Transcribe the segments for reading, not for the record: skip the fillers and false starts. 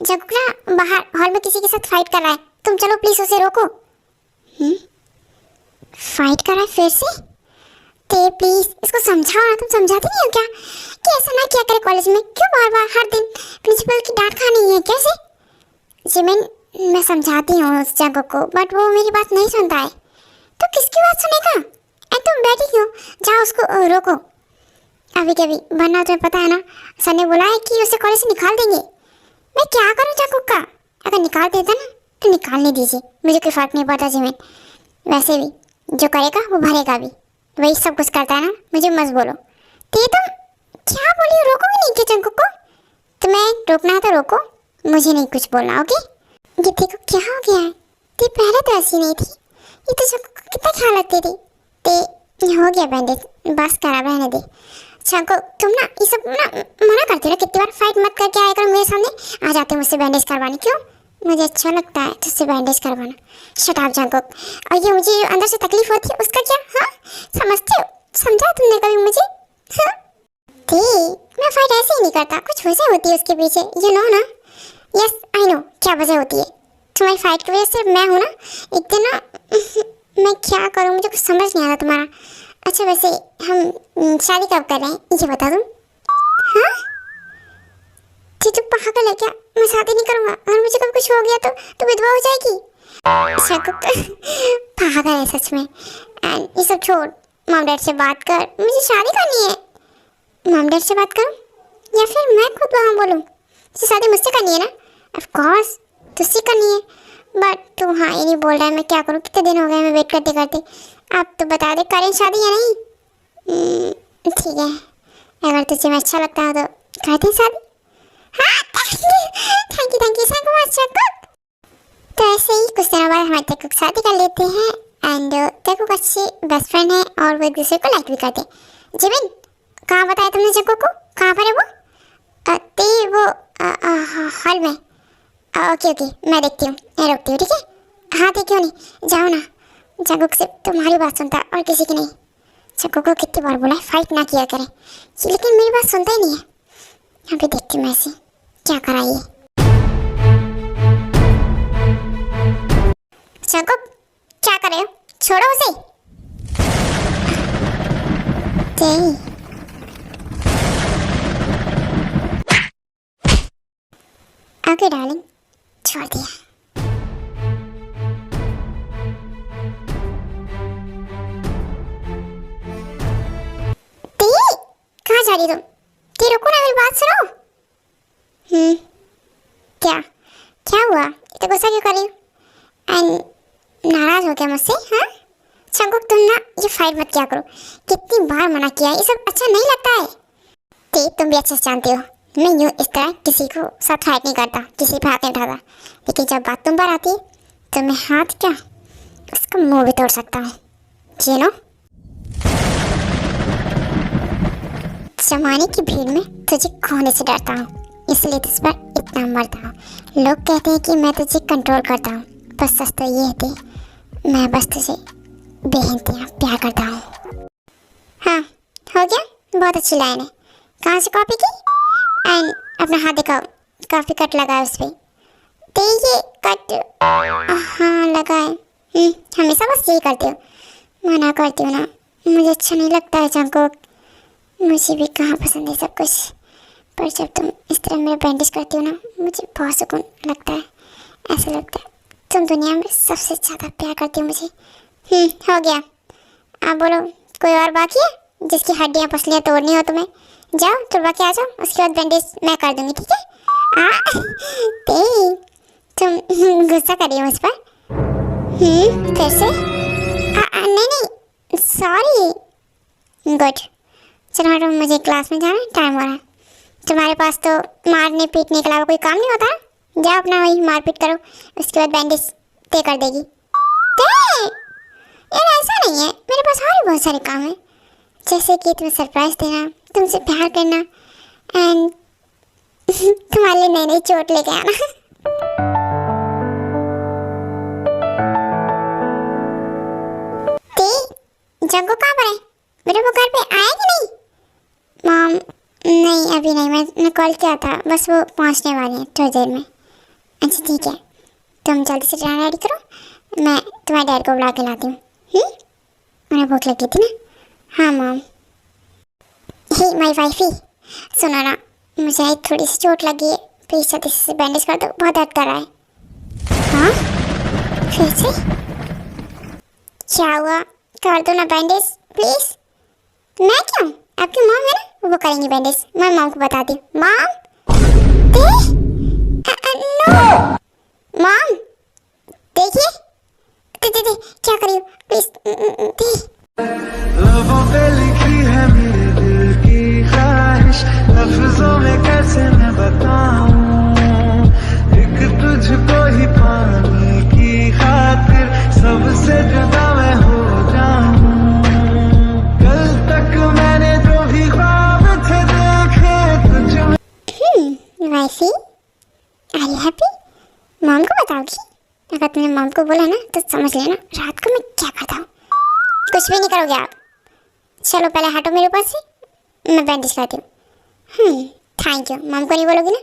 जगुला बाहर हॉल में किसी के साथ फाइट कर रहा है, तुम चलो प्लीज उसे रोको। फाइट कर रहा है फिर से? ते प्लीज इसको समझाओ ना, तुम समझाती नहीं हो क्या कि ऐसा ना किया करे कॉलेज में? क्यों बार बार हर दिन प्रिंसिपल की डांट खानी है कैसे? जिमिन मैं समझाती हूँ उस जगह को, बट वो मेरी बात नहीं सुनता है। तो किसकी बात सुनेगा? तुम बैठी क्यों, जाओ उसको रोको अभी के अभी, वरना तुम्हें पता है ना सर ने बोला है कि उसे कॉलेज से निकाल देंगे। मैं क्या करूं जाकुक का? अगर निकाल देता ना तो निकालने दीजिए, मुझे कोई फर्क नहीं पड़ता जिमिन। वैसे भी जो करेगा वो भरेगा भी, वही सब कुछ करता है ना, मुझे मत बोलो। तो तुम क्या बोली हो, रोकोगे नहीं क्या जंकुक को? तुम्हें रोकना है तो रोको, मुझे नहीं कुछ बोलना, ओके? ये देखो क्या हो गया है, ते पहले तो ऐसी नहीं थी, ये तो जंकुक को कितना ख्याल रखती थी। ते हो गया बैंडेज, बस करा रहने दे। जंकुक तुम ना ये सब ना मना करते हो, कितनी बार फाइट मत करके आया करो मेरे सामने, आ जाते मुझसे बैंडेज करवाने। क्यों? मुझे अच्छा लगता है तुझसे बैंडेज करवाना। Shut up Jungkook. और ये मुझे अंदर से तकलीफ होती है उसका क्या? हाँ समझते हो, समझा तुमने कभी मुझे? हाँ मैं फाइट ऐसे ही नहीं करता, कुछ वजह होती है उसके पीछे, यू नो ना? यस आई नो क्या वजह होती है, तुम्हारी फाइट की वजह से मैं हूँ ना एक दिन ना मैं क्या करूँ मुझे कुछ समझ नहीं आ रहा तुम्हारा। अच्छा वैसे हम शादी कब कर रहे हैं ये बता तुम? हाँ तू पागल है क्या? मैं शादी नहीं करूँगा, अगर मुझे कभी कुछ हो गया तो विधवा हो जाएगी। पागल है सच में। एंड ये सब छोड़, मॉम डैड से बात कर, मुझे शादी करनी है। मॉम डैड से बात करूँ या फिर मैं खुद वहाँ बोलूँ? ये शादी मुझसे करनी है ना? ऑफ कोर्स तुझसे करनी है, बट तू हाँ ये नहीं बोल रहा है, मैं क्या करूँ? कितने दिन हो गए मैं वेट करते करते। अब तो बता दे करें शादी या नहीं? ठीक है, अगर तुझे मैं अच्छा लगता है तो करते हैं शादी। हाँ thank you so much Jungkook. तो ऐसे ही कुछ दिनों बाद हमारे जंकुक शादी कर लेते हैं एंड जंकुक अच्छी बेस्ट फ्रेंड है और वो एक दूसरे को लाइक भी करते हैं। जिमिन कहाँ बताया तुमने जंकुक को, कहाँ पर है वो? ते वो हॉल में। ओके मैं देखती हूँ, मैं रोकती हूँ, ठीक है? हाँ क्यों नहीं, जाओ ना। जंकुक से तुम्हारी बात सुनता है और किसी की नहीं। जंकुक को कितनी बार बोला है फाइट ना किया करे, लेकिन मेरी बात सुनता ही नहीं है। अभी देखती हूँ मैं ऐसे क्या कराइए। जंकुक क्या कर रहे हो, छोड़ो उसे। ओके डार्लिंग छोड़ दिया। कहाँ जा रही तुम? रुको ना, मेरी बात सुनो। क्या क्या हुआ, इतना गुस्सा क्यों कर रही हो एंड नाराज हो गया मुझसे? हाँ जंकुक तुम ना ये फाइट मत किया करो, कितनी बार मना किया है, ये सब अच्छा नहीं लगता है। ते तुम भी अच्छे से जानते हो मैं यूँ इस तरह किसी को साथ फाइट नहीं करता, किसी पे हाथ नहीं उठाता, लेकिन जब बात तुम पर आती है तो मैं हाथ क्या उसका मुंह भी तोड़ सकता हूँ, यू नो? जमाने की भीड़ में तुझे खोने से डरता हूँ, इसलिए तुझ पर इतना मरता हूँ। लोग कहते हैं कि मैं तुझे कंट्रोल करता हूँ, पर सच तो ये है मैं बस तुझे बेइंतहा प्यार करता हूँ। हाँ हो गया, बहुत अच्छी लाइन है। कहाँ से कॉपी की? एंड अपना हाथ दिखाओ, काफ़ी कट लगा है उस पर। तो ये कट हाँ लगा है। हमेशा बस यही करती हो, मना करती हूँ ना, मुझे अच्छा नहीं लगता है जंकुक। मुझे भी कहाँ पसंद है सब कुछ, पर जब तुम इस तरह मेरा बैंडेज करती हो ना मुझे बहुत सुकून लगता है। ऐसा लगता है तुम दुनिया में सबसे ज़्यादा प्यार करती हो मुझे। हो गया, आप बोलो कोई और बाकी है जिसकी हड्डियाँ पसलियाँ तोड़नी हो तुम्हें? जाओ तुड़वा के आ जाओ, उसके बाद बैंडेज मैं कर दूँगी, ठीक है? तुम गुस्सा कर रही हो मुझ पर? फिर से? नहीं सॉरी। गुड, चलो हटो, मुझे क्लास में जाना है, टाइम हो रहा है। तुम्हारे पास तो मारने पीटने के अलावा कोई काम नहीं होता? जाओ अपना वही मारपीट करो, उसके बाद बैंडेज तय कर देगी। यार ऐसा नहीं है, मेरे पास और भी बहुत सारे काम है, जैसे कि तुम्हें सरप्राइज देना, तुमसे प्यार करना एंड तुम्हारे लिए नई नई चोट लेके आना। जग्गू कहाँ पर है? मेरे वो घर पे आया कि नहीं? मॉम नहीं अभी नहीं, मैं कॉल किया था, बस वो पहुंचने वाली है थोड़ी देर में। अच्छा ठीक है, तुम जल्दी से ट्रेन रेडी करो, मैं तुम्हारे डैड को बुला के लाती हूँ। उन्हें भूख लगी थी ना। हाँ मॉम। हे माय वाइफी, सुनो ना, मुझे थोड़ी सी चोट लगी है, प्लीज़ जल्दी से बैंडेज कर दो, बहुत दर्द कर रहा है। हाँ फिर से क्या हुआ? कर दो ना बैंडेज प्लीज़। मैं क्यों? आपकी मॉम है ना, वो करेंगी बैंडेज। मैं मॉम को बताती हूँ। मॉम नो मॉम, देखिए दे क्या करी प्लीज दे। लबों पे लिखी है मेरे दिल की ख्वाहिश, लफ्जों में कैसे मैं बताऊं, एक तुझको ही पाने की खातिर सबसे जुदा मैं हो जाऊं। कल तक मैंने जो भी ख्वाब थे देखे तुझ wifey are you happy? Mom को बताओगी? अगर तुमने मॉम को बोला ना तो समझ लेना रात को मैं क्या करता हूँ। कुछ भी नहीं करोगे आप। चलो पहले हटो मेरे पास से, मैं बैंडेज करती हूँ। Thank you. मॉम को नहीं बोलोगी ना?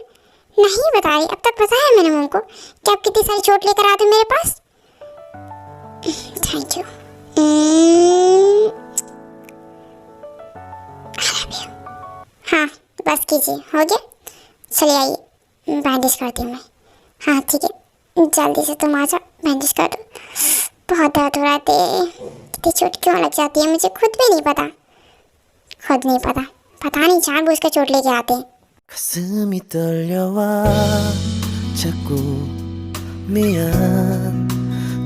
नहीं बता रही, अब तक पता है मैंने मॉम को कि आप कितनी सारी चोट लेकर आते हो मेरे पास। Thank you. हाँ बस कीजिए, हो गया। चलिए आइए बैंडेज करती हूँ मैं। हाँ ठीक है, जल्दी से तुम आ जाओ, बैंडेज कर दो। बहुत दर्द हो रहा है। कितनी चोट क्यों लग जाती है मुझे खुद भी नहीं पता। पता नहीं जानबूझ कर चोट लेके आते हैं। 가슴이 떨려와 자꾸 미안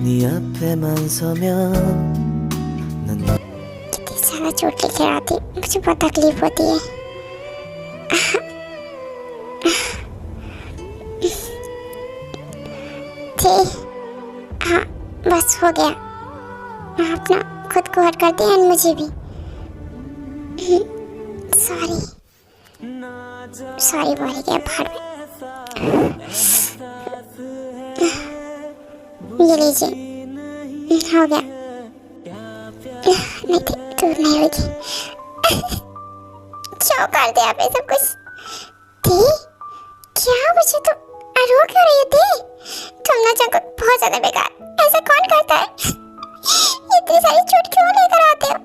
네 앞에만 서면 난 कितनी ज़्यादा चोट लेके आती, मुझे बहुत तकलीफ होती है। हाँ बस हो गया। आप ना खुद को हट करते हैं मुझे भी। सॉरी बोल गया बाहर में। ये लीजिए, हो गया। नहीं दूर नहीं होगी। क्यों कर दिया आप ये सब कुछ? क्या मुझे तो रो क्यों रही थी? तुम ना जगह बहुत ज्यादा बेकार, ऐसा कौन करता है? इतनी सारी चोट क्यों लेकर आते हो?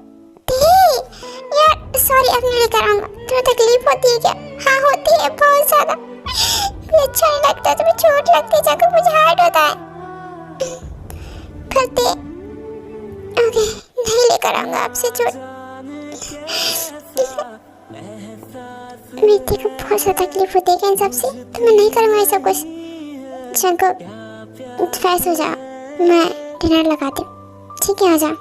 यार सॉरी, अब नहीं लेकर आऊंगा। तुम्हें तकलीफ होती है क्या? हाँ होती है बहुत ज्यादा। अच्छा नहीं लगता, तुम्हें चोट लगती है जगह, मुझे हार्ट होता है। करते ओके, नहीं लेकर आऊंगा आपसे चोट। मेरे को बहुत ज़्यादा तकलीफ होती है इन सबसे, तो मैं नहीं करूँगा ऐसा कुछ। चंको फ्रेश हो जाओ, मैं डिनर लगाती हूँ। ठीक है आ जाओ।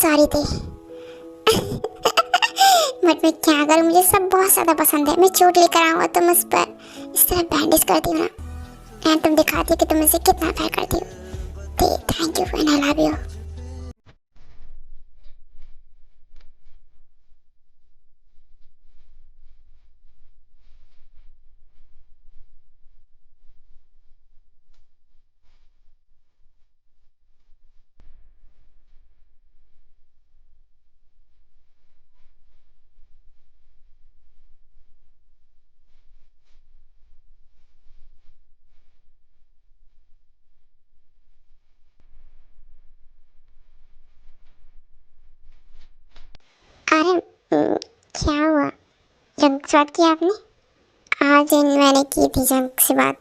सॉरी थी बट मैं क्या करूँ, मुझे सब बहुत ज़्यादा पसंद है। मैं चोट लेकर आऊँगा तो मैं उस पर इस तरह बैंडेज करती हूँ ना, एंड तुम दिखाती हो कि तुम मुझसे कितना प्यार करती हो। Thank you and I love you. अरे क्या हुआ? जंग से बात की आपने? आज मैंने की थी जंग से बात,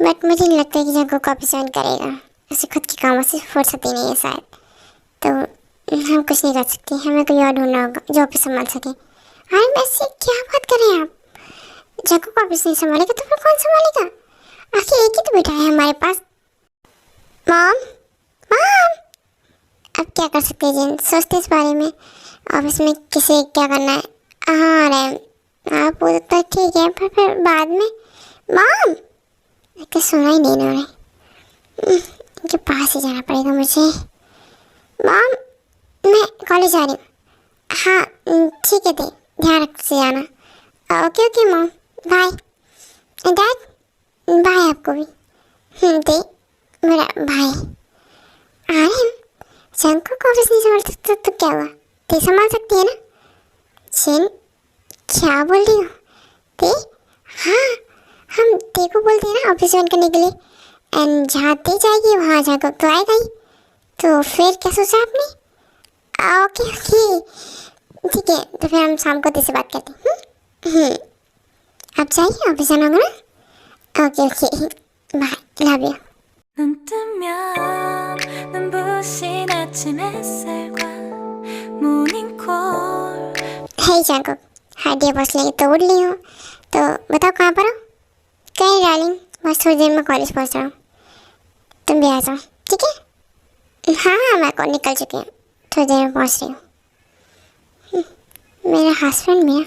बट मुझे नहीं लगता कि जंग को कॉपी ज्वाइन करेगा। उसे खुद के कामों से फुर्सत ही नहीं है शायद, तो हम कुछ नहीं कर सकते। हमें कोई और ढूंढना होगा जो ऑफिस संभाल सके। अरे वैसे क्या बात कर रहे हैं आप? जंग को ऑफिस नहीं संभालेगा तो फिर कौन संभालेगा? आखिर एक ही तो बेटा है हमारे पास। मॉम अब क्या कर सकते हैं जिन, सोचते इस बारे में ऑफिस में किसे क्या करना है। हाँ रैम आप वो तो ठीक है, पर फिर बाद में मॉम तो सुना ही नहीं उन्होंने। उनके पास ही जाना पड़ेगा मुझे। मॉम मैं कॉलेज जा रही हूँ। हाँ ठीक है दे, ध्यान रख से जाना। Okay okay mom, bye. Dad bye आपको भी। दे मेरा भाई। आर्यन, जंकुक को ऑफिस नहीं संभाल सकता तो क्या हुआ, ते संभाल सकती है ना। जिन क्या बोल रही हो ते? हाँ हम ते को बोलते हैं ना ऑफिस ज्वाइन करने के लिए, एंड जहाँ ते जाएगी वहाँ जंकुक तो आएगा ही। तो फिर क्या सोचा आपने? ओके ओके ठीक है, तो फिर हम शाम को ते से बात करते हैं। आप जाइए, ऑफिस जाना होगा ना। Okay okay bye, love you. 눈 뜨면 눈부신 아침 햇살과 모닝콜 hey Jungkook, हार्डी बस लेके तो उड़ ली हूँ, तो बताओ कहाँ पर हो? कहीं डार्लिंग, बस थोड़ी देर में कॉलेज पहुँच रहा हूँ, तुम भी आ जाओ ठीक है। हाँ हाँ मैं कॉलेज निकल चुकी हूँ, थोड़ी देर में पहुँच रही हूँ। मेरा हस्बैंड भी है,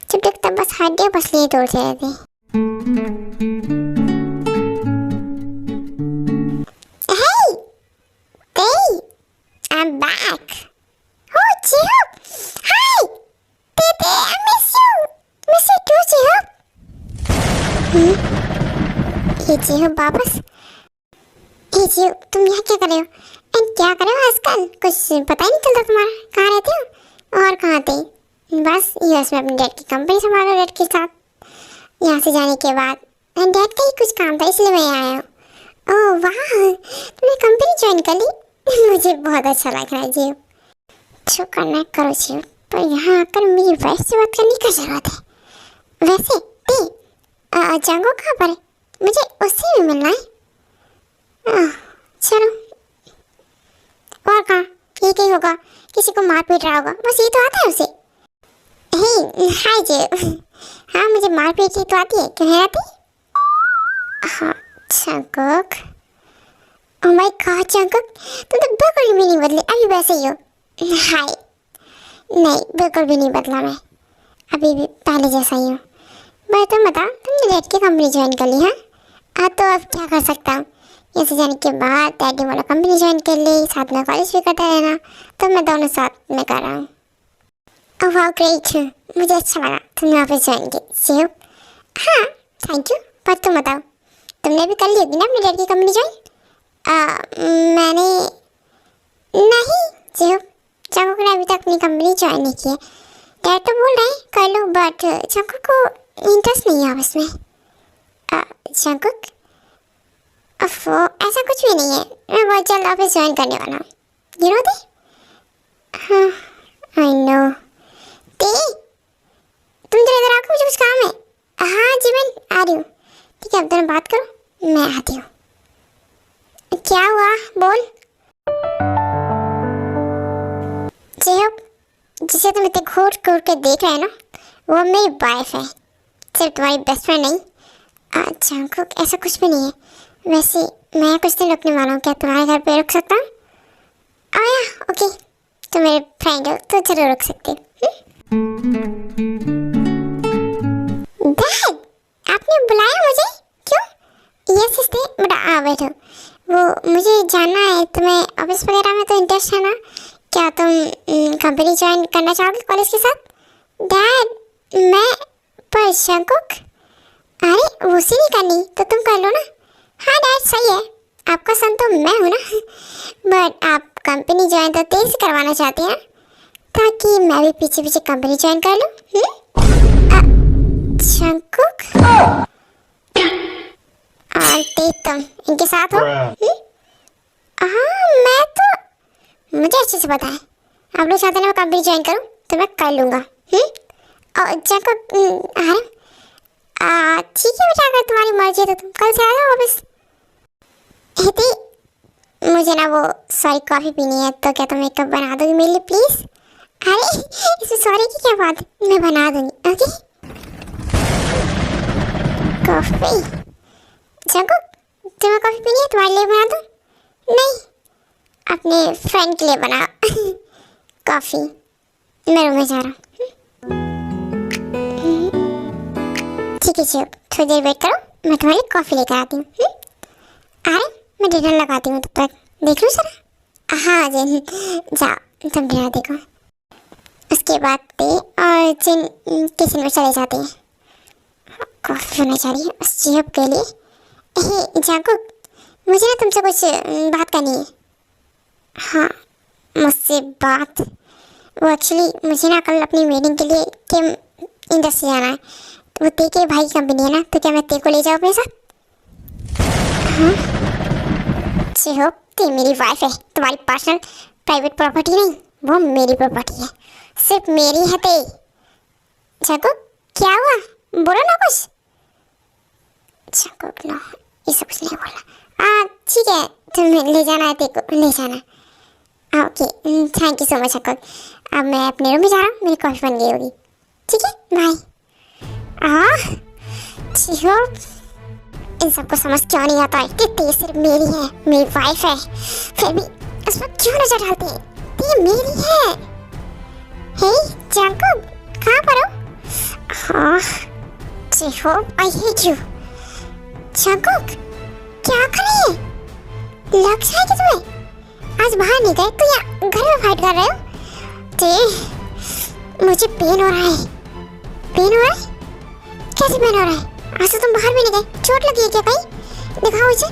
जब देखता बस हार्डी बस लिए दौड़ते रहते। Hey, Tay, I'm back. Oh, Jihoop. Hi. Tete, I miss you. Miss you too, Jihoop. ये Jihoop वापस? ये Jihoop, तुम यहाँ क्या कर रहे हो? एंड क्या कर रहे हो आजकल? कुछ पता ही नहीं चलता तुम्हारा। कहाँ रहते हो? और कहाँ थे? बस यूएस में अपने डैड की कंपनी संभालो डैड के साथ। यहाँ से जाने के बाद डैड का ही कुछ काम था इसलिए मैं आया हूँ। ओह वाह, तुमने कंपनी ज्वाइन कर ली। मुझे बहुत अच्छा लग रहा है जी। जो करना है करो जी, पर यहाँ आकर मेरी वाइफ से बात करने की जरूरत है। वैसे ते जंगो कहाँ पर है? मुझे उससे भी मिलना है। चलो, और कहाँ? ये कहीं होगा, किसी को मार पीट रहा होगा, बस ये तो आता है उसे। हे हाय जी। हाँ मुझे मार पीट तो आती है, क्यों नहीं आती? हाँ Jungkook, oh my God Jungkook, तुम तो बिल्कुल भी नहीं बदली, अभी वैसे ही हो। हाय, नहीं बिल्कुल भी नहीं बदला मैं, अभी भी पहले जैसा ही हूँ। भाई तुम बताओ, तुमने डैड की कंपनी ज्वाइन कर ली? हाँ तो अब क्या कर सकता हूँ, यहाँ से जाने के बाद डैडी वाला कंपनी ज्वाइन कर ली, साथ में कॉलेज भी करता रहना, तो मैं दोनों साथ में कर रहा हूँ। ओह वाह ग्रेट, मुझे अच्छा लगा तुमने ऑफिस ज्वाइन की। हाँ थैंक यू, पर तुम बताओ तुमने भी कर ली होगी ना अपनी डैड की कंपनी ज्वाइन? मैंने नहीं जिहुप, जंकुक ने अभी तक अपनी कंपनी ज्वाइन नहीं की है। डैड तो बोल रहे हैं कर लो, बट जंकुक को इंटरेस्ट नहीं है ऑफिस में। जंकुक अफो, ऐसा कुछ भी नहीं है, मैं बहुत जल्द ऑफिस ज्वाइन करने वाला हूँ। यू नो दे? हाँ आई नो। ते तुम तो इधर आओ, मुझे कुछ काम है। हाँ जी मैं आ रही हूँ। ठीक है अब दोनों बात करो, मैं आती हूँ। क्या हुआ बोल। जिहुप, जिसे तुम इतने घूर घूर के देख रहे हो ना, वो मेरी वाइफ है, सिर्फ तुम्हारी बेस्ट फ्रेंड नहीं। जंकुक ऐसा कुछ भी नहीं है। वैसे मैं कुछ दिन रुकने वाला हूँ, क्या तुम्हारे घर पे रुक सकता हूँ? ओके, तुम मेरे फ्रेंड हो तो जरूर रुक सकते हो। डैड आपने बुलाया मुझे? क्यों? यस सिस्टर, बेटा बैठो। वो मुझे जानना है तुम्हें ऑफिस वगैरह में तो इंटरेस्ट है ना, क्या तुम कंपनी ज्वाइन करना चाहोगे कॉलेज के साथ? डैड मैं, पर जंकुक, अरे उसे नहीं करनी तो तुम कर लो ना। हाँ डैड सही है, आपका सन तो मैं हूँ ना, बट आप कंपनी ज्वाइन तो तेज करवाना चाहते हैं ताकि मैं भी पीछे पीछे कंपनी ज्वाइन कर लूँ। जंकुक और तेज तुम इनके साथ हो? हाँ मैं तो, मुझे अच्छे से पता है आप लोग चाहते हैं मैं कंपनी ज्वाइन करूँ तो मैं कर लूँगा। और जंकुक ठीक है बेटा, अगर तुम्हारी मर्जी है तो तुम कल से आ जाओ वापस। मुझे ना वो सॉरी कॉफ़ी पीनी है, तो क्या तुम एक कप बना दोगी मेरे लिए प्लीज़? अरे इसमें सॉरी की क्या बात है, मैं बना दूँगी। ओके कॉफ़ी, जंकुक तुम्हें कॉफ़ी पीनी है, तुम्हारे लिए बना दूँ? नहीं, अपने फ्रेंड के लिए बना कॉफ़ी। मैं रूम में जा रहा हूँ। ठीक है जी, थोड़ी देर वेट करो, मैं तुम्हारे लिए कॉफ़ी लेकर आती हूँ। अरे मैं डिनर लगाती हूँ, तब तक देख लो सर। हाँ जी जाओ, तुम बिना देखो। उसके बाद ते और जिन किचन में चले जाते हैं कॉफ़ी होना चाहिए उस चीज़ के लिए। हे जाको, मुझे ना तुमसे कुछ बात करनी है। हाँ, मुझसे बात? वो एक्चुअली मुझे ना कल अपनी मीटिंग के लिए किम इंडस्ट्री जाना है। वो ते के भाई की कंपनी है ना, तो क्या मैं ते को ले जाऊँ अपने साथ? हाँ जी हो, ते मेरी वाइफ है, तुम्हारी पर्सनल प्राइवेट प्रॉपर्टी नहीं, वो मेरी प्रॉपर्टी है, सिर्फ मेरी है। ते जाको क्या हुआ, बोलो ना कुछ। जाको नो, ये सब कुछ नहीं बोला। ठीक है, तुम्हें ले जाना है, ते को ले जाना। Okay, thank you so much जाको। अब मैं अपने रूम में जा रहा हूँ, मेरी कॉफ़ी बन गई होगी। ठीक है, बाय। जी हो, इन सबको समझ क्यों नहीं आता है कि ते सिर्फ मेरी है, मेरी वाइफ है, फिर भी उस पर क्यों नजर डालते हैं? ते मेरी है। हे जाकोब, कहाँ पर हो? जी हो, आई हेट यू। जाकोब, क्या कर रही है? लग जाए कि तुम्हें आज बाहर नहीं गए तो यहाँ घर में फाइट कर रहे हो? ते, मुझे पेन हो रहा है। पेन हो रहा है? कैसे पेन हो रहा है? आज तो तुम बाहर भी नहीं गए, चोट लगी है क्या कहीं? दिखाओ मुझे,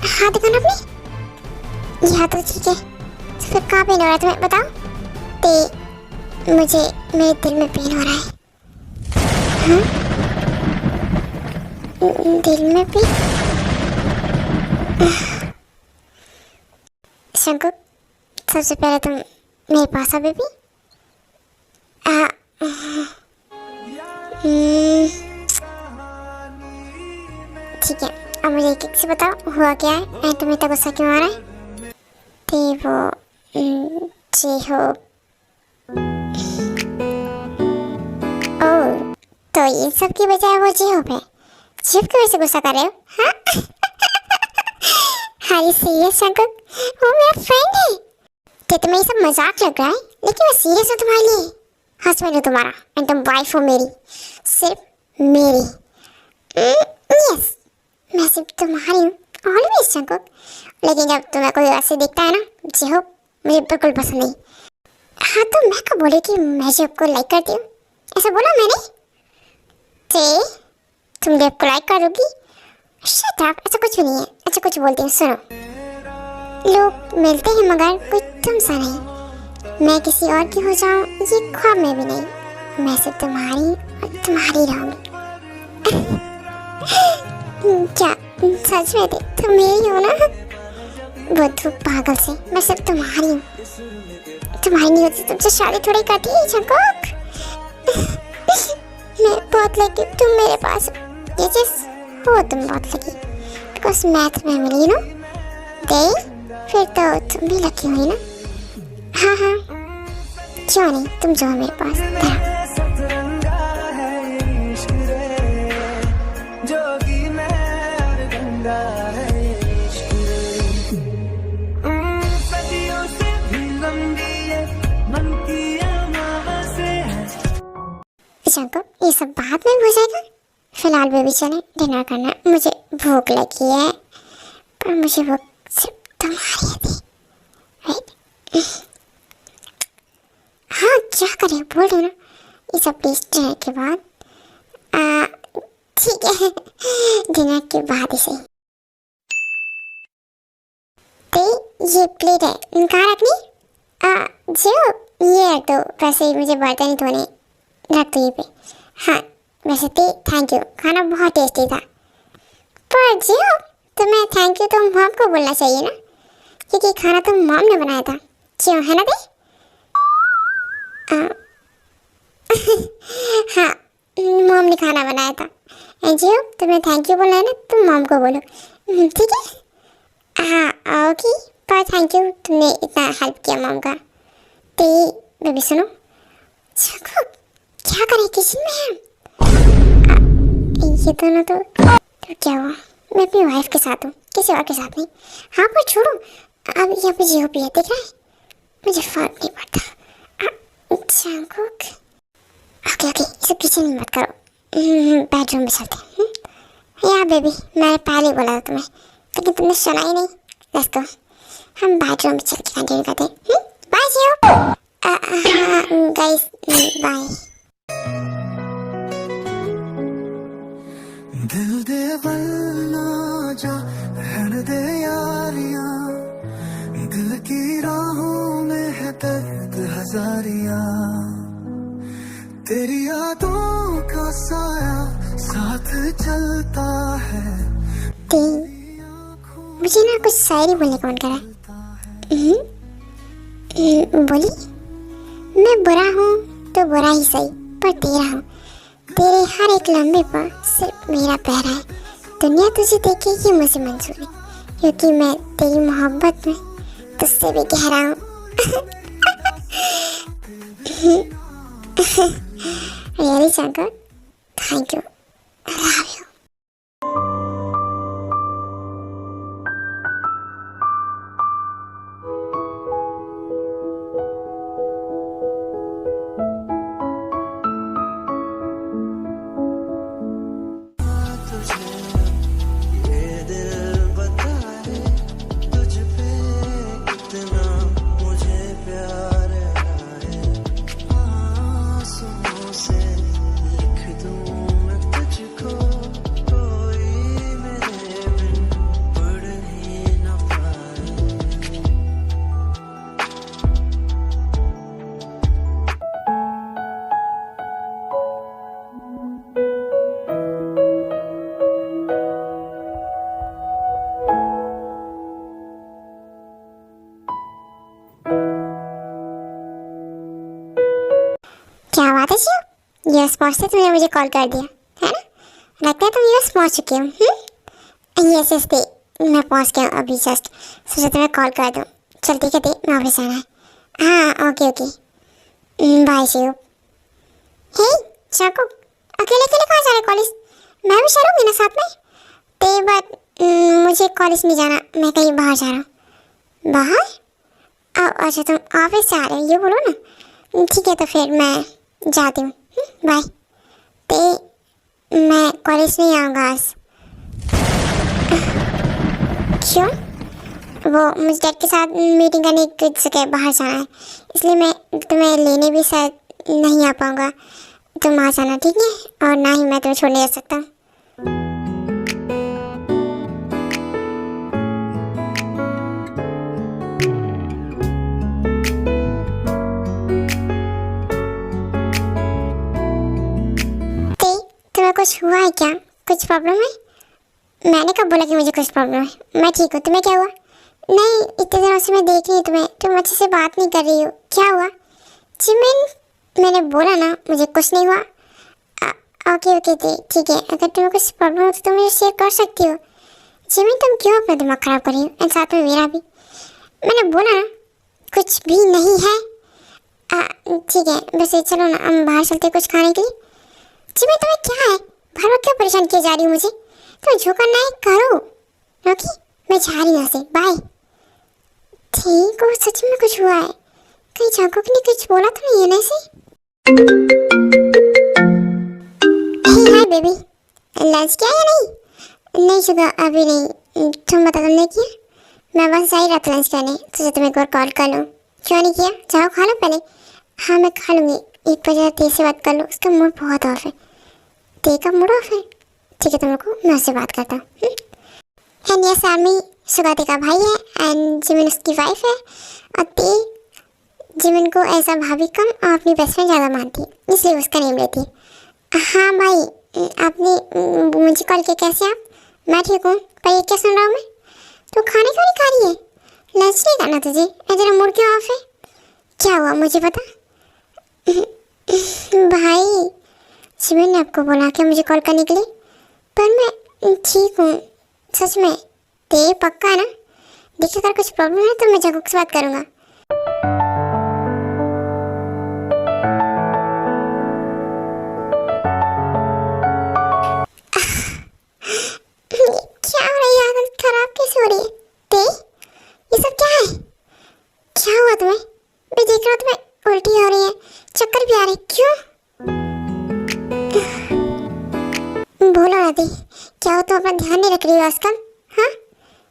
हाथ दिखाना अपने। ये हाथ तो ठीक है, तो फिर कहाँ पेन हो रहा है तुम्हें बताओ? ते, मुझे मेरे दिल में पेन हो रहा है। हाँ? दिल में पेन? शंकु, सबसे पहले तुम मेरे पास आ बेबी। ठीक है, अब मुझे एक से बताओ हुआ क्या है, मैं तुम्हें इतना गुस्सा क्यों आ रहा है? ते वो जी हो। ओह, तो ये सब की बजाय वो जी हो पे जिप की वजह से गुस्सा कर रहे हो? हाँ? हाय सीरियस शंकु, वो मेरा फ्रेंड है। तो तुम्हें ये सब मजाक लग रहा है, लेकिन मैं सीरियस हूँ तुम्हारे लिए। हस्बैंड हो तुम्हारा एंड तुम वाइफ हो मेरी, सिर्फ मेरी। यस, मैं सिर्फ तुम्हारी हूँ ऑलवेज शंकु। लेकिन जब तुम्हें कोई ऐसे दिखता है ना, जी हो, मुझे बिल्कुल पसंद नहीं। हाँ, तो मैं कब बोली कि मैं जी को लाइक करती हूँ? ऐसा बोला मैंने? ते, तुम देव को लाइक करोगी? शट अप, ऐसा कुछ भी नहीं है। अच्छा कुछ बोलती हूँ, सुनो। लोग मिलते हैं मगर कोई तुमसा नहीं। मैं किसी और की हो जाऊँ ये ख्वाब में भी नहीं। मैं सिर्फ तुम्हारी और तुम्हारी रहूँगी। क्या सच में तुम मेरी हो ना? बुद्धू पागल से, मैं सिर्फ तुम्हारी हूँ। तुम्हारी नहीं होती तुमसे शादी थोड़ी करती है जंकोक। मैं बहुत लकी तुम मेरे पास हो। ये चीज़ हो तुम बहुत लकी, बिकॉज मैथ में मिली ना। दे, फिर तो तुम भी लकी हुई ना। हाँ हाँ, क्यों नहीं, तुम जो मेरे पास। चलो ये सब बाद में हो जाएगा, फिलहाल बेबी चले डिनर करना। मुझे भूख लगी है, पर मुझे भूख सिर्फ तुम्हारी थी, राइट? हाँ, क्या करें, बोल दो ना। ये सब प्लीज डिनर के बाद। ठीक है, डिनर के बाद ही सही। तो ये प्लेट है, कहाँ रखनी? जो ये रख दो, वैसे ही मुझे बर्तन ही धोने रख दो ये पे। हाँ, वैसे तो थैंक यू, खाना बहुत टेस्टी था। पर जो तुम्हें थैंक यू तो मॉम को बोलना चाहिए ना, क्योंकि खाना तो मॉम ने बनाया था, क्यों है ना दे? हाँ, मॉम ने खाना बनाया था। जो तुम्हें थैंक यू बोलना है ना, तुम मॉम को बोलो, ठीक है? हाँ ओके, पर थैंक यू, तुमने इतना हेल्प किया मॉम का। तो बेबी सुनो, क्या करें किचन में है? ये दोनों तो क्या हुआ? मैं अपनी वाइफ के साथ हूँ, किसी और के साथ नहीं। हाँ पर छोड़ो, अब यहाँ पे जीओ पी है, देख रहा है? मुझे फर्क नहीं पड़ता। ओके ओके, सब किचन में मत करो, बेडरूम में चलते हैं। या बेबी, मैंने पहले ही बोला था तुम्हें, लेकिन तुमने सुना ही नहीं। लेट्स गो, हम बेडरूम में चल के कंटिन्यू करते हैं। बाय शिव। Guys bye. दिल दे वरना जा रहने दे यारियां, दिल की राहों में है दर्द हजारियां, तेरी यादों का साया साथ चलता है। मुझे ना कुछ शायरी बोलने का मन करा। बोली, मैं बुरा हूँ तो बुरा ही सही, पर तेरा हूँ। तेरे हर एक लम्बे पर सिर्फ मेरा पहरा है। दुनिया तुझे देखेगी मुझे मंजूर है, क्योंकि मैं तेरी मोहब्बत में तुझसे भी गहरा हूँ। Really Shankar, thank you, love you. क्या बात है शिव, यूएस पहुंचते तुमने मुझे कॉल कर दिया है ना? लगता है तुम यूएस पहुंच चुके हो। यस यस, मैं पहुंच गया अभी जस्ट, सोचा तुम्हें कॉल कर दूं। चल ठीक है, मैं ऑफिस आना है। हाँ ओके ओके, बाय शिव। हे चाकू, अकेले अकेले कहाँ जा रहे कॉलेज? मैं भी चलूंगी ना साथ में। बट मुझे कॉलेज नहीं जाना, मैं कहीं बाहर जा रहा हूँ। बाहर? अच्छा तुम ऑफिस जा रहे हो, ये बोलो ना। ठीक है तो फिर मैं जाती हूँ, बाय। मैं कॉलेज नहीं आऊँगा आज। क्यों? वो मुझे डैड के साथ मीटिंग करने की जगह बाहर जाना है, इसलिए मैं तुम्हें लेने भी शायद नहीं आ पाऊँगा। तुम आ जाना ठीक है, और ना ही मैं तुम्हें छोड़ने जा सकता हूँ। कुछ हुआ है क्या? कुछ प्रॉब्लम है? मैंने कब बोला कि मुझे कुछ प्रॉब्लम है? मैं ठीक हूँ, तुम्हें क्या हुआ? नहीं, इतने दिनों से मैं देख रही हूँ तुम्हें, तुम अच्छे से बात नहीं कर रही हो, क्या हुआ? जिमिन, मैंने बोला ना मुझे कुछ नहीं हुआ। ओके ओके ठीक है, अगर तुम्हें कुछ प्रॉब्लम हो तो तुम मुझे शेयर कर सकती हो। जिमिन तुम क्यों अपना दिमाग खराब कर रही हो, और साथ में मेरा भी? मैंने बोला ना कुछ भी नहीं है। ठीक है, वैसे चलो ना हम बाहर चलते कुछ खाने के लिए। जिमिन तुम्हें क्या है, बार बार क्यों परेशान किए जा रही हो मुझे? तो जो करना है करो। ओके, मैं जा रही हूँ यहाँ से, बाय। ठीक हो, सच में कुछ हुआ है? कहीं चाकू ने कुछ बोला तो नहीं है ना इसे? हाय बेबी, लंच किया या नहीं? नहीं शुगर, अभी नहीं। तुम बता, तुमने किया? मैं बस जा ही रहा था लंच करने, सोचा तुम्हें एक बार कॉल कर लूँ। क्यों नहीं किया? जाओ खा लो पहले। हाँ मैं खा लूँगी, एक बजे तेज से बात कर लो, उसका मूड बहुत ऑफ है। ते का मूड ऑफ है? ठीक है, तुम लोग मैं उससे बात करता हूँ। एंड यस आर्मी, सुगाते का भाई है एंड जिमिन उसकी वाइफ है, और ते जिमिन को ऐसा भाभी कम और अपनी बेस्ट फ्रेंड ज़्यादा मानती है, इसलिए उसका नेम लेती है। हाँ भाई, आपने मुझे कॉल किया, कैसे आप? मैं ठीक हूँ, पर ये क्या सुन रहा हूँ मैं? तो खाने क्यों नहीं खा रही है? लंच नहीं करना तुझे? तेरा मूड क्यों ऑफ है? क्या हुआ मुझे पता? भाई जिमिन ने आपको बोला क्या मुझे कॉल करने के लिए? पर मैं ठीक हूँ सच में। ते पक्का है ना? देखिए अगर कुछ प्रॉब्लम है तो मैं जगह से बात करूँगा। क्या हो रही है? आदत खराब कैसे हो रही है? ते ये सब क्या है? क्या हुआ तुम्हें? मैं देख रहा हूँ तुम्हें उल्टी हो रही है, चक्कर भी आ रहे, क्यों? बोलो ना दी, क्या हो तुम अपना ध्यान नहीं रख रही हो आजकल? हाँ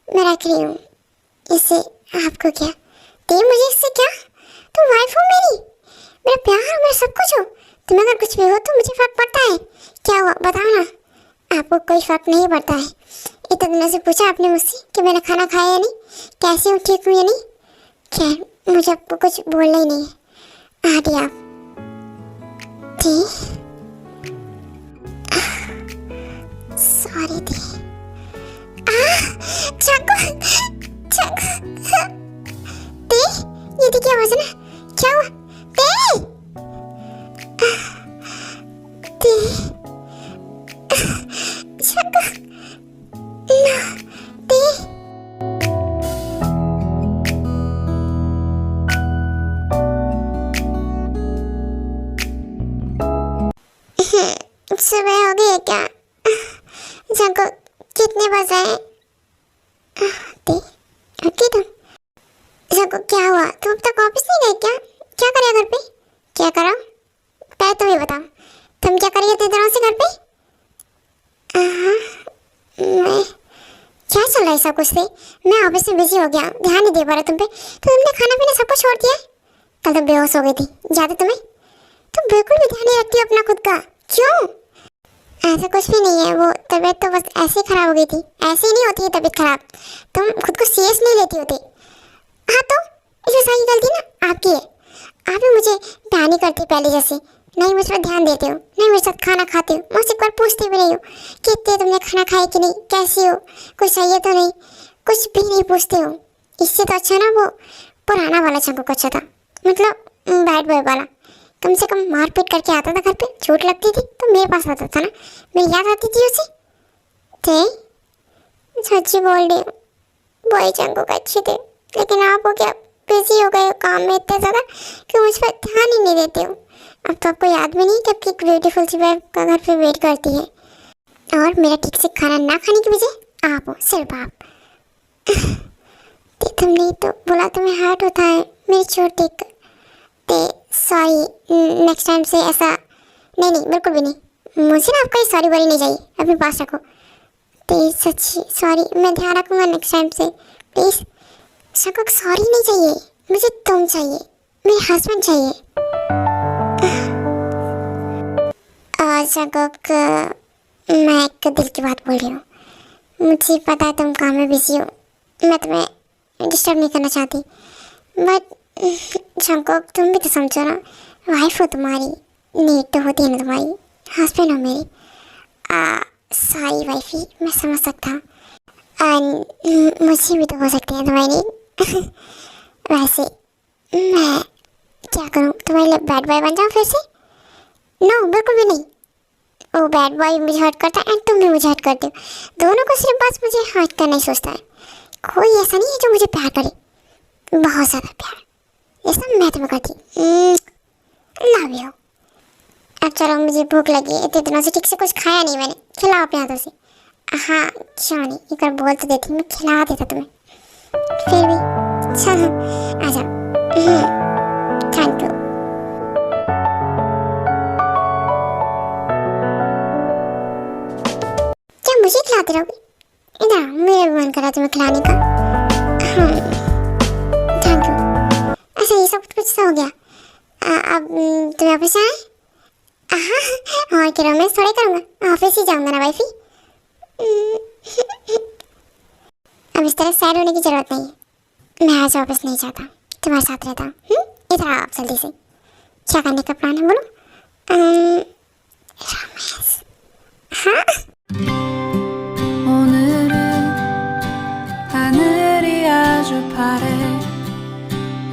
मैं रख रही हूँ। इससे आपको क्या? ते मुझे इससे क्या? तुम वाइफ हो मेरी, मेरा प्यार, मेरा सब कुछ हो। तुम अगर कुछ भी हो तो मुझे फर्क पड़ता है। क्या हुआ बताओ ना। आपको कोई फर्क नहीं पड़ता है। इतने दिनों से पूछा आपने मुझसे कि मैंने खाना खाया या नहीं, कैसे हूँ, ठीक हूँ या नहीं। खैर मुझे आपको कुछ बोलना ही नहीं है। आदि आप थी, सॉरी थी। चाकू ते, ये थी क्या आवाज है ना, क्या हुआ ते, चाकू ना ते। सुबह हो गई है क्या? चाकू कितने बजे हैं? ते उठी तुम? चाकू क्या हुआ, तुम अब तक ऑफिस नहीं गए क्या? क्या करे घर पे? क्या करो पहले तुम ही बताओ, तुम क्या करिए इतने दिनों से घर पे? मैं क्या चल रहा है सब कुछ से? मैं ऑफिस में बिजी हो गया, ध्यान नहीं दे पा रहा तुम पे। तो तुमने खाना पीना सब कुछ छोड़ दिया? कल तो बेहोश हो गई थी, याद है तुम्हें? तुम बिल्कुल भी ध्यान नहीं रखती हो अपना खुद का, क्यों? ऐसा कुछ भी नहीं है, वो तबीयत तो बस ऐसे ही खराब हो गई थी। ऐसे ही नहीं होती है तबीयत खराब, तुम खुद को सीरियस नहीं लेती होती। हाँ तो इसमें सारी गलती ना आपकी है। आप ही मुझे प्यार नहीं करती पहले जैसे, नहीं मुझ पर ध्यान देते हो, नहीं मेरे साथ खाना खाते हो, मुझसे एक बार पूछते भी नहीं हो कि इतने तुमने खाना खाया कि नहीं, कैसी हो, कुछ चाहिए तो नहीं, कुछ भी नहीं पूछते हो। इससे तो अच्छा ना वो पुराना वाला चाकू अच्छा था, मतलब बैड बॉय वाला। कम से कम मारपीट करके आता था घर पे, चोट लगती थी तो मेरे पास आता था ना, मेरी याद आती थी उसे। थे सच्ची बोल रही हूँ, बॉय चाकू का अच्छे थे, लेकिन आप हो क्या बिजी हो गए हो काम में इतना ज़्यादा कि मुझ पर ध्यान ही नहीं देते हो। अब तो आपको याद भी नहीं कि आपकी एक ब्यूटीफुल सी वाइफ का घर पे वेट करती है, और मेरा ठीक से खाना ना खाने की वजह आप हो, सिर्फ आप। तुमने तो बोला तुम्हें हर्ट होता है मेरी चोट देख कर। सॉरी, नेक्स्ट टाइम से ऐसा नहीं, नहीं बिल्कुल भी नहीं। मुझे ना आपका ये सॉरी वॉरी नहीं चाहिए, अपने पास रखो। प्लीज़ सच्ची सॉरी, मैं ध्यान रखूँगा नेक्स्ट टाइम से। प्लीज़ शकुक सॉरी नहीं चाहिए, मुझे तुम चाहिए, मेरे हस्बैंड चाहिए। और शकुक मैं एक दिल की बात बोल रही हूँ, मुझे पता है तुम काम में बिजी हो, मैं तुम्हें डिस्टर्ब नहीं करना चाहती, बट शकुक तुम भी तो समझो ना, वाइफ हो तुम्हारी, नीड तो होती है ना तुम्हारी, हस्बैंड हो मेरी। सॉरी वाइफी, मैं समझ सकता हूँ, मुझे भी तो हो सकती है तुम्हारी नीड। वैसे मैं क्या करूँ, तुम्हारे लिए बैड बॉय बन जाऊँ फिर से? नो बिल्कुल भी नहीं। वो बैड बॉय मुझे हर्ट करता है एंड तुम भी मुझे हर्ट करते हो, दोनों को सिर्फ बस मुझे हर्ट करना ही सोचता है। कोई ऐसा नहीं है जो मुझे प्यार करे, बहुत ज़्यादा प्यार, जैसा मैं तुम्हें करती। Love you. अब चलो मुझे भूख लगी है, इतने दिनों से ठीक से कुछ खाया नहीं मैंने, खिलाओ अपने हाथों से। हाँ क्यों नहीं, एक बार बोल तो देती, मैं खिला देता तुम्हें। फिर भी चलो आ जाओ। Thank you. क्या मुझे खिलाते रहोगे? इधर मेरा भी मन करा तुम्हें खिलाने का। Thank you. अच्छा ये सब कुछ तो हो गया, अब तुम्हें ऑफिस आए? हाँ और क्या, मैं थोड़े करूँगा, ऑफिस ही जाऊँगा ना वाइफी। अब इस तरह सैड होने की जरूरत नहीं है, मैं आज ऑफिस नहीं जाता, तुम्हारे साथ रहता हूँ। इधर आओ आप जल्दी से, क्या करने का प्लान है बोलो? रोमांस। हाँ 오늘은 하늘이 아주 파래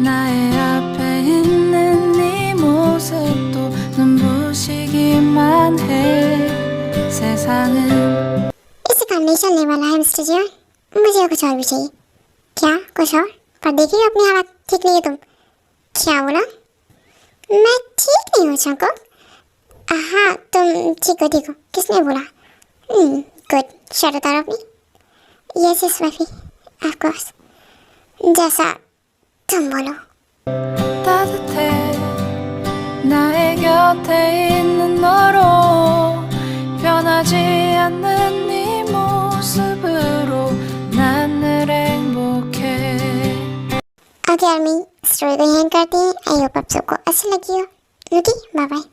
나의 앞에 있는 네 모습도 눈부시기만 해 세상은 इससे काम नहीं चलने वाला है मिस्टर जी, मुझे कुछ और भी चाहिए। क्या कुछ और? पर देखिए अपनी हालत ठीक नहीं है तुम। क्या बोला? मैं ठीक नहीं हूँ शंको। हाँ तुम ठीक हो, किसने बोला? गुड, शर्ट उतारो अपनी। Yes yes wifey, of course, जैसा तुम बोलो। 따뜻해 나의 곁에 있는 너로 변하지 않는 네 모습으로 난 늘 행복해 ओके आर्मी, स्टोरी को यहीं करते हैं। आई होप आप सबको अच्छी लगी हो। Okay, bye bye.